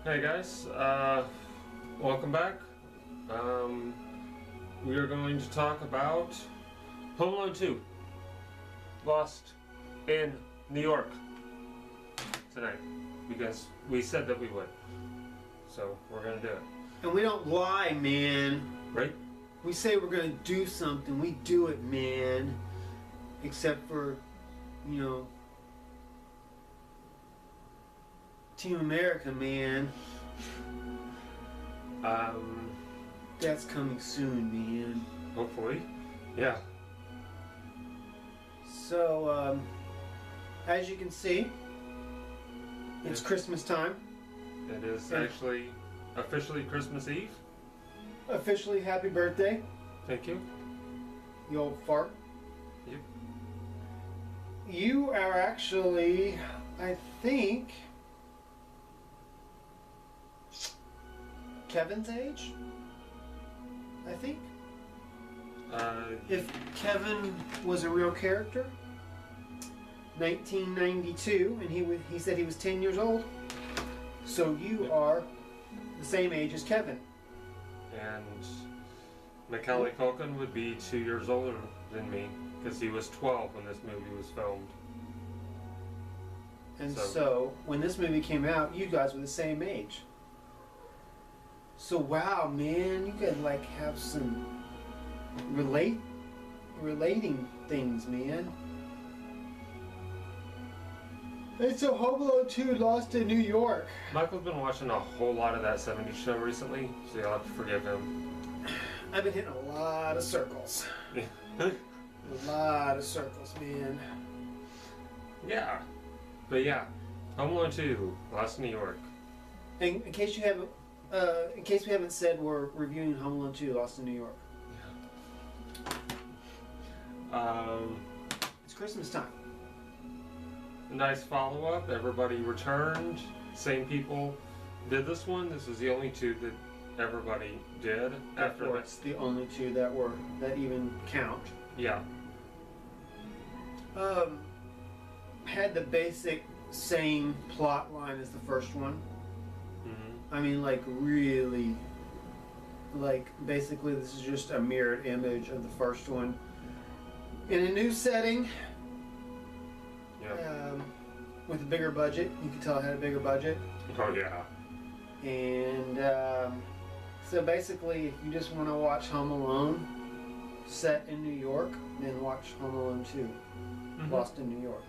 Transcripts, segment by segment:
Hey guys, welcome back. We are going to talk about Home Alone 2, Lost in New York tonight, because we said that we would. So we're going to do it. And we don't lie, man. Right? We say we're going to do something, we do it, man. Except for, Team America, man. That's coming soon, man. Hopefully. Yeah. So, as you can see, it's Christmas time. It is actually officially Christmas Eve. Officially, happy birthday, Thank you. you old fart. Yep. You are actually, I think, Kevin's age? I think. If Kevin was a real character, 1992, and he said he was 10 years old. So you are the same age as Kevin. And Macaulay Culkin would be 2 years older than me, because he was 12 when this movie was filmed. And so when this movie came out, you guys were the same age. So wow, man, you could like have some relating things, man. It's a Home Alone 2 Lost in New York. Michael's been watching a whole lot of that 70s show recently, so you'll have to forgive him. I've been hitting a lot of circles. A lot of circles, man. Yeah. But yeah, Home Alone 2, Lost in New York. And in case we haven't said, we're reviewing Home Alone 2 Lost in New York. It's Christmas time. Nice follow-up. Everybody returned. Same people did this one. This was the only two that everybody did after that. It's the only two that even count. Yeah. Had the basic same plot line as the first one. Mm-hmm. I mean, like really, like basically this is just a mirrored image of the first one in a new setting. Yeah. With a bigger budget. You can tell it had a bigger budget. Oh yeah. And so basically, if you just want to watch Home Alone set in New York, then watch Home Alone 2, Mm-hmm. Lost in New York.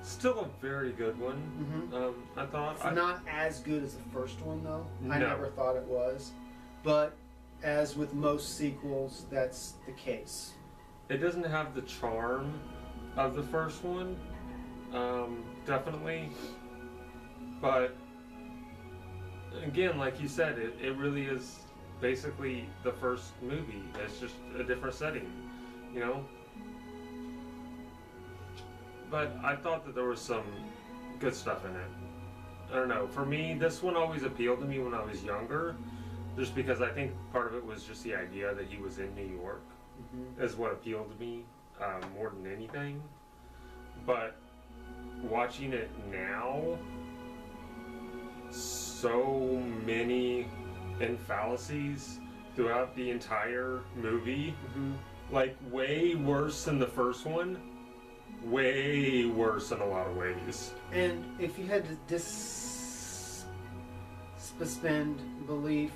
Still a very good one. Mm-hmm. I thought. It's not as good as the first one, though. I No. never thought it was. But as with most sequels, that's the case. It doesn't have the charm of the first one, definitely. But again, like you said, it really is basically the first movie. It's just a different setting, you know? But I thought that there was some good stuff in it. I don't know. For me, this one always appealed to me when I was younger, just because I think part of it was just the idea that he was in New York is what appealed to me more than anything. But watching it now, so many fallacies throughout the entire movie, like way worse than the first one. Way worse in a lot of ways. And if you had to suspend belief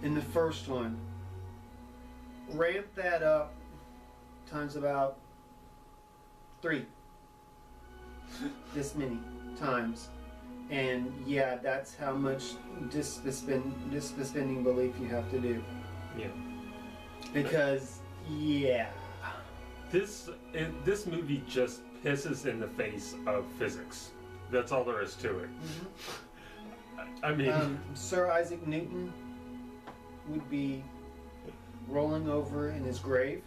in the first one, ramp that up times about 3. This many times. And yeah, that's how much dissuspending belief you have to do. Yeah. Because, yeah. This movie just pisses in the face of physics. That's all there is to it. I mean... Sir Isaac Newton would be rolling over in his grave.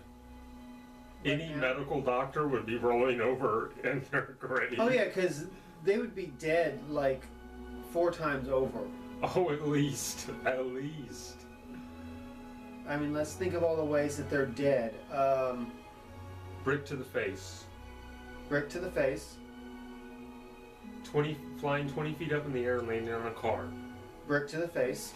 Any medical doctor would be rolling over in their grave. Oh yeah, because they would be dead like 4 times over. Oh, at least. At least. I mean, let's think of all the ways that they're dead. Brick to the face. Brick to the face. flying 20 feet up in the air and landing on a car. Brick to the face.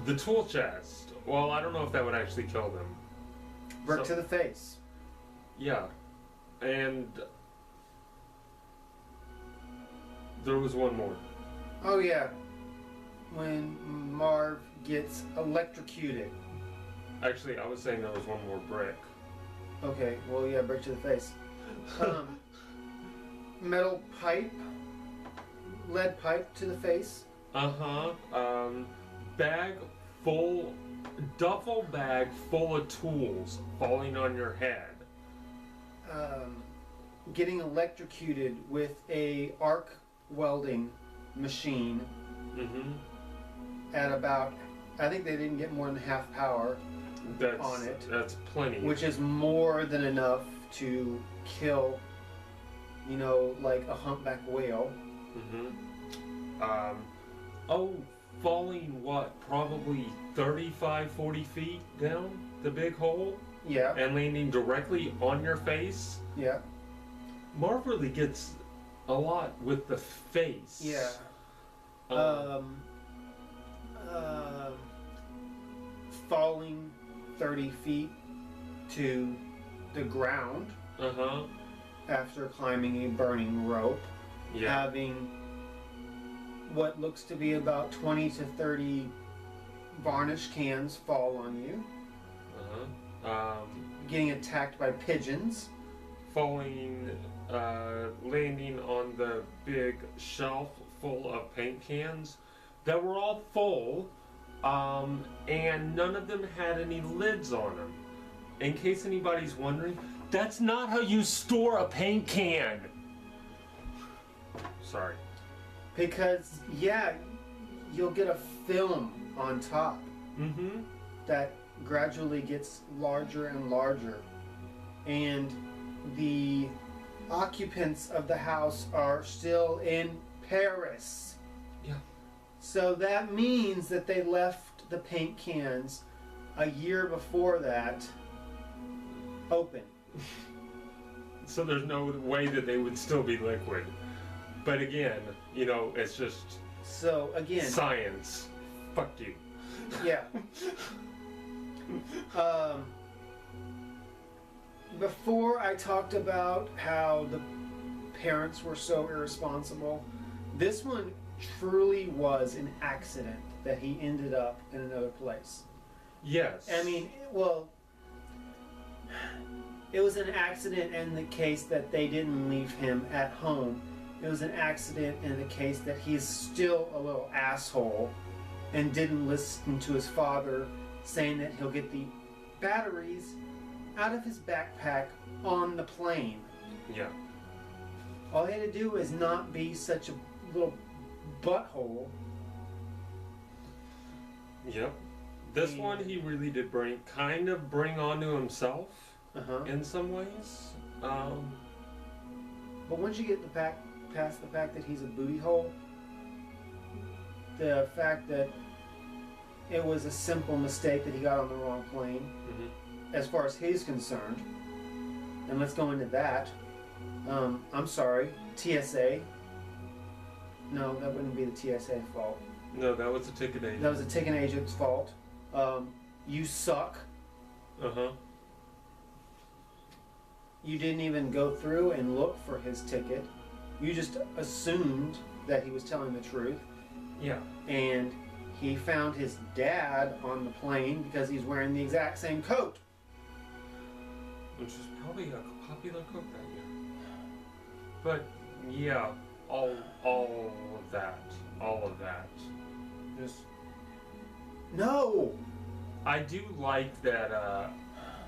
The tool chest. Well, I don't know if that would actually kill them. Brick So- to the face. Yeah. And there was one more. Oh yeah. When Marv gets electrocuted. Actually, I was saying there was one more brick. Okay, well yeah, brick to the face. Metal pipe. Lead pipe to the face. Duffel bag full of tools falling on your head. Getting electrocuted with a arc welding machine at about, I think they didn't get more than half power on it. That's plenty. Which is more than enough to kill, you know, like a humpback whale. Falling what? Probably 35, 40 feet down the big hole Yeah, and landing directly on your face. yeah, Marv really gets a lot with the face. yeah. Falling 30 feet to the ground after climbing a burning rope. Yeah. Having what looks to be about 20 to 30 varnish cans fall on you. Getting attacked by pigeons. Falling, landing on the big shelf full of paint cans that were all full, and none of them had any lids on them. In case anybody's wondering, that's not how you store a paint can. Sorry. Because, yeah, you'll get a film on top that gradually gets larger and larger. And the occupants of the house are still in Paris. Yeah. So that means that they left the paint cans a year before that open. So there's no way that they would still be liquid. But again, you know, it's just So again, science. Fuck you. yeah. Before I talked about how the parents were so irresponsible, this one truly was an accident that he ended up in another place. Yes. I mean, well, it was an accident in the case that they didn't leave him at home. It was an accident in the case that he's still a little asshole and didn't listen to his father saying that he'll get the batteries out of his backpack on the plane. Yeah. All he had to do is not be such a little butthole. Yep. This one he really did bring onto himself in some ways. But once you get past the fact that he's a booty hole, the fact that it was a simple mistake that he got on the wrong plane, as far as he's concerned, and let's go into that. I'm sorry, TSA. No, that wouldn't be the TSA fault. No, that was a ticket agent. That was a ticket agent's fault. You suck. You didn't even go through and look for his ticket. You just assumed that he was telling the truth. Yeah. And he found his dad on the plane because he's wearing the exact same coat. Which was probably a popular coat that year. But yeah, all of that. Just No! I do like that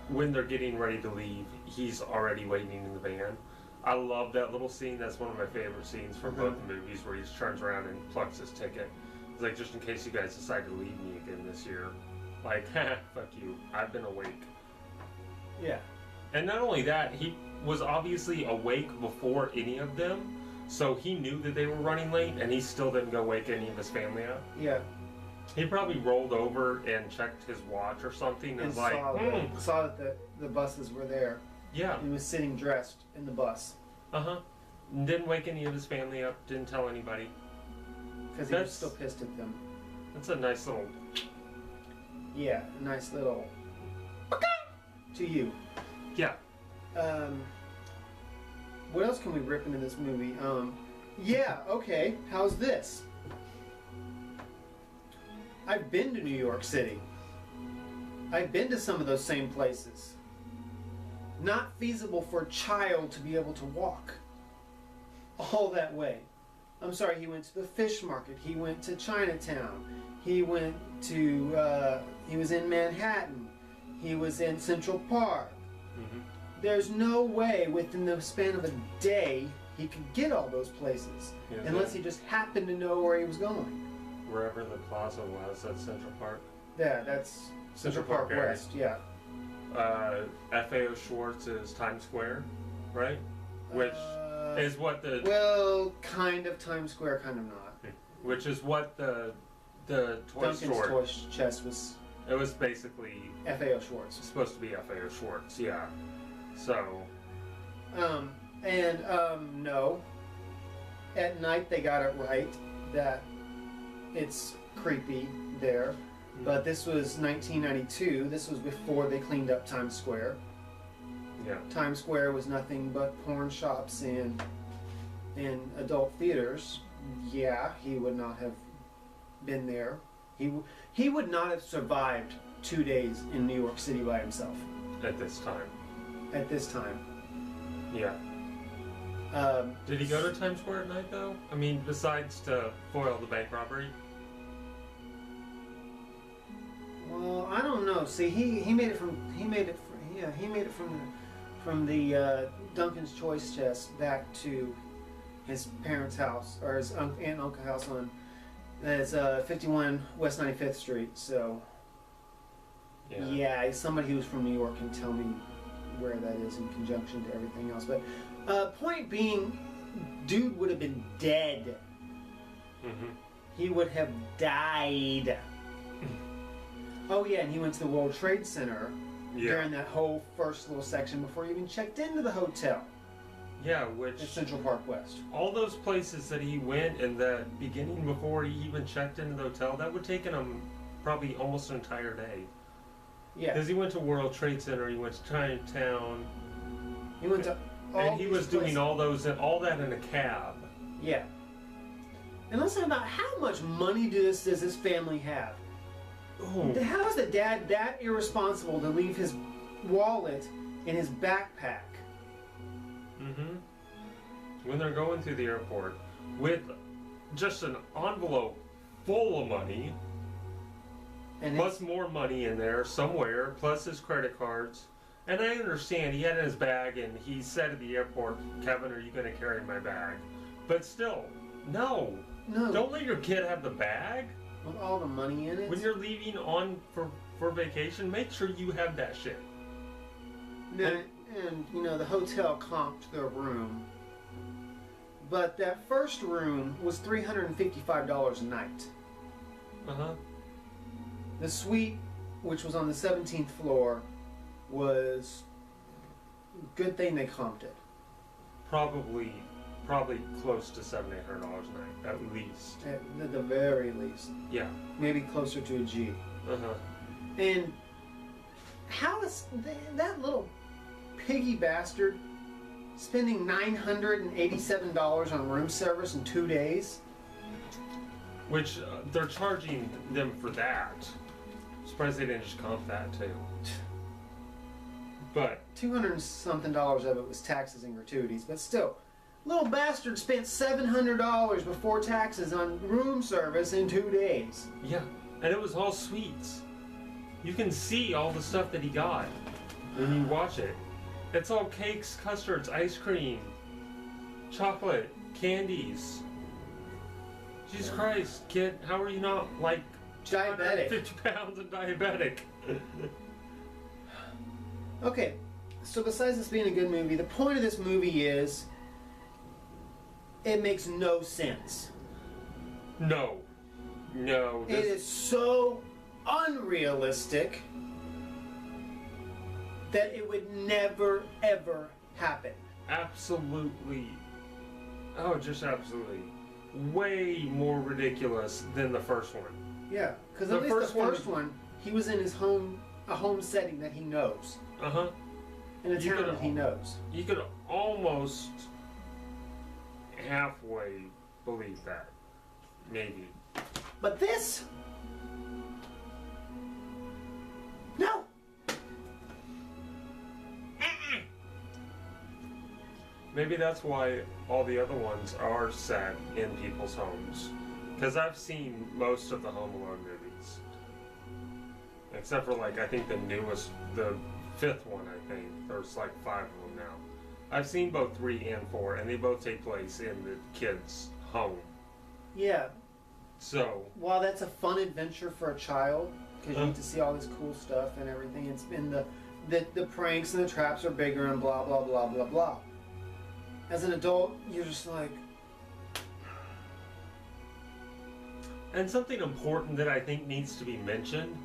when they're getting ready to leave, he's already waiting in the van. I love that little scene. That's one of my favorite scenes from both movies, where he just turns around and plucks his ticket. It's like, just in case you guys decide to leave me again this year. Like, fuck you. I've been awake. Yeah. And not only that, he was obviously awake before any of them, so he knew that they were running late, and he still didn't go wake any of his family up. Yeah. He probably rolled over and checked his watch or something and was like, saw that the buses were there. yeah. He was sitting dressed in the bus. Uh-huh. Didn't wake any of his family up, didn't tell anybody. Because he was still pissed at them. That's a nice little... Yeah, a nice little... to you. Yeah. What else can we rip into this movie? Yeah, okay, how's this? I've been to New York City. I've been to some of those same places. Not feasible for a child to be able to walk all that way. I'm sorry, he went to the fish market. He went to Chinatown. He went to, he was in Manhattan. He was in Central Park. Mm-hmm. There's no way within the span of a day he could get all those places. Yeah, unless he just happened to know where he was going. Wherever the plaza was at Central Park. Yeah, that's Central Park area. West, yeah. FAO Schwartz is Times Square, right? Which is what the... Well, kind of Times Square, kind of not. Which is what the toy Duncan's store... toy chest was... It was basically... FAO Schwartz. Supposed to be FAO Schwartz, yeah. So... No. At night they got it right that it's creepy there. But this was 1992. This was before they cleaned up Times Square. Yeah. Times Square was nothing but porn shops and adult theaters. Yeah, he would not have been there. He would not have survived 2 days in New York City by himself. At this time. At this time. Yeah. Did he go to Times Square at night though? I mean, besides to foil the bank robbery? Well, I don't know. See, he made it from the Duncan's Choice chest back to his parents' house or his aunt and uncle house on 51 West 95th Street. So yeah, somebody who's from New York can tell me where that is in conjunction to everything else. But point being, dude would have been dead. Mm-hmm. He would have died. Oh yeah, and he went to the World Trade Center during that whole first little section before he even checked into the hotel. Yeah, which... At Central Park West. All those places that he went in the beginning before he even checked into the hotel, that would have taken him probably almost an entire day. Yeah. Because he went to World Trade Center, he went to Chinatown. He went to all and he was doing places. all that in a cab. Yeah. And let's talk about how much money does this family have? Ooh. How is the dad that irresponsible to leave his wallet in his backpack? Mm-hmm. When they're going through the airport with just an envelope full of money, And plus more money in there somewhere, plus his credit cards. And I understand he had it in his bag and he said at the airport, Kevin, are you going to carry my bag? But still, no. Don't let your kid have the bag. With all the money in it? When you're leaving on for vacation, make sure you have that shit. And you know, the hotel comped their room. But that first room was $355 a night. Uh-huh. The suite, which was on the 17th floor, was good thing they comped it. Probably close to $700-800 a night, at least. At the very least. Yeah. Maybe closer to a G. Uh-huh. And how is that little piggy bastard spending $987 on room service in 2 days? Which they're charging them for that. Surprised they didn't just comp that too. But $200-something of it was taxes and gratuities, but still, little bastard spent $700 before taxes on room service in 2 days. yeah, and it was all sweets. You can see all the stuff that he got when you watch it. It's all cakes, custards, ice cream, chocolate, candies. Jesus Christ, kid, how are you not like Diabetic. 50 pounds and diabetic? Okay, so besides this being a good movie, the point of this movie is it makes no sense. No. It is so unrealistic that it would never, ever happen. absolutely, oh, just absolutely, way more ridiculous than the first one. Yeah, because The at least the first one- first one, he was in his a home setting that he knows, Uh huh. in a You town could- that he knows. You could almost halfway believe that, maybe. But this, no. Maybe that's why all the other ones are set in people's homes. Because I've seen most of the Home Alone movies. Except for, like, I think the newest, the fifth one, I think. There's like 5 of them now. I've seen both 3 and 4, and they both take place in the kid's home. Yeah, So, while that's a fun adventure for a child, because you get to see all this cool stuff and everything, it's been the pranks and the traps are bigger and blah blah blah blah blah. As an adult, you're just like, and something important that I think needs to be mentioned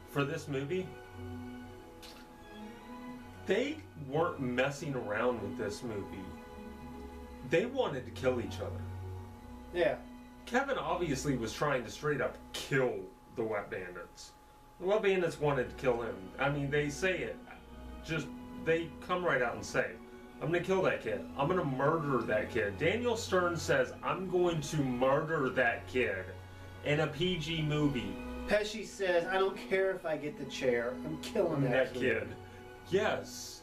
for this movie, they weren't messing around with this movie. They wanted to kill each other. yeah, Kevin obviously was trying to straight up kill the Wet Bandits. The Wet Bandits wanted to kill him. I mean, they say it. They come right out and say, I'm going to kill that kid. I'm going to murder that kid. Daniel Stern says, I'm going to murder that kid in a PG movie. Pesci says, I don't care if I get the chair, I'm killing That kid. Yes.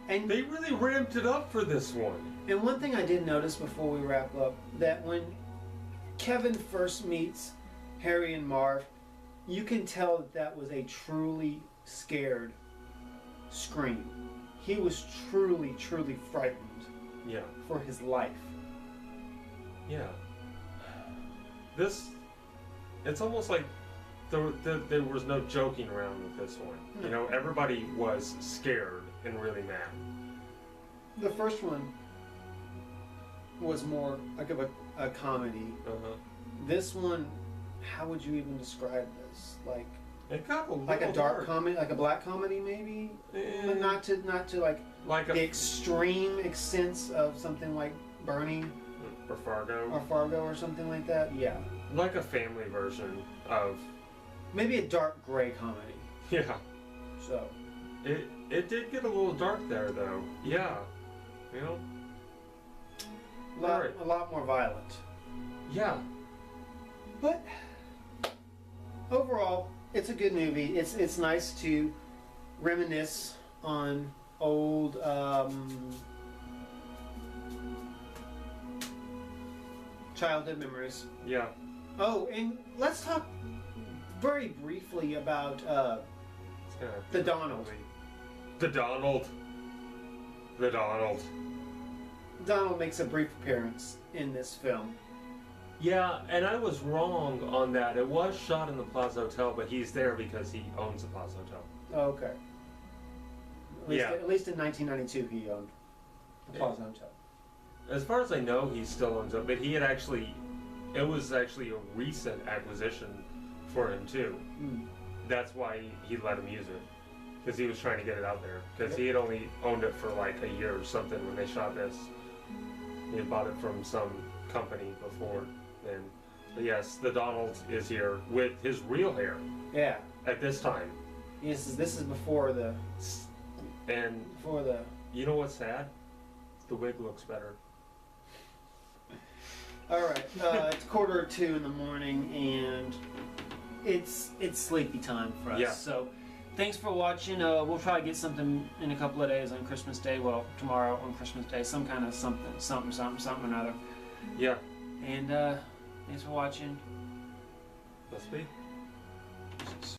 And They really ramped it up for this one. And one thing I did notice before we wrap up, that when Kevin first meets Harry and Marv, you can tell that that was a truly scared scream. He was truly, truly frightened Yeah. for his life. Yeah. It's almost like there was no joking around with this one. No. You know, everybody was scared and really mad. The first one was more like of a comedy. Uh-huh. This one, how would you even describe this? It got a little Like a dark comedy, like a black comedy maybe? Eh, But not to like like the extreme extents of something like Bernie or Fargo. or Fargo or something like that. Yeah, Like a family version of, maybe a dark gray comedy. yeah. So It did get a little dark there though. Yeah. You know? Right. a lot more violent. Yeah. But overall, it's a good movie. It's nice to reminisce on old childhood memories. Yeah. Oh, and let's talk very briefly about It's kinda the Donald. The Donald. The Donald. Donald makes a brief appearance in this film. Yeah, and I was wrong on that. It was shot in the Plaza Hotel, but he's there because he owns the Plaza Hotel. Oh, okay. Yeah. At least in 1992, he owned the Plaza Hotel. As far as I know, he still owns it, but he had actually, it was actually a recent acquisition for him too. Mm. That's why he let him use it, because he was trying to get it out there. Because he had only owned it for like a year or something when they shot this. He had bought it from some company before then. But yes, the Donald is here with his real hair Yeah. at this time. Yes, this is before the And you know what's sad? The wig looks better. All right. It's 1:45 in the morning, and it's sleepy time for us. Yeah. So, thanks for watching. We'll probably get something in a couple of days on Christmas Day. Well, tomorrow on Christmas Day, some kind of something or other. Yeah. And thanks for watching. Must be.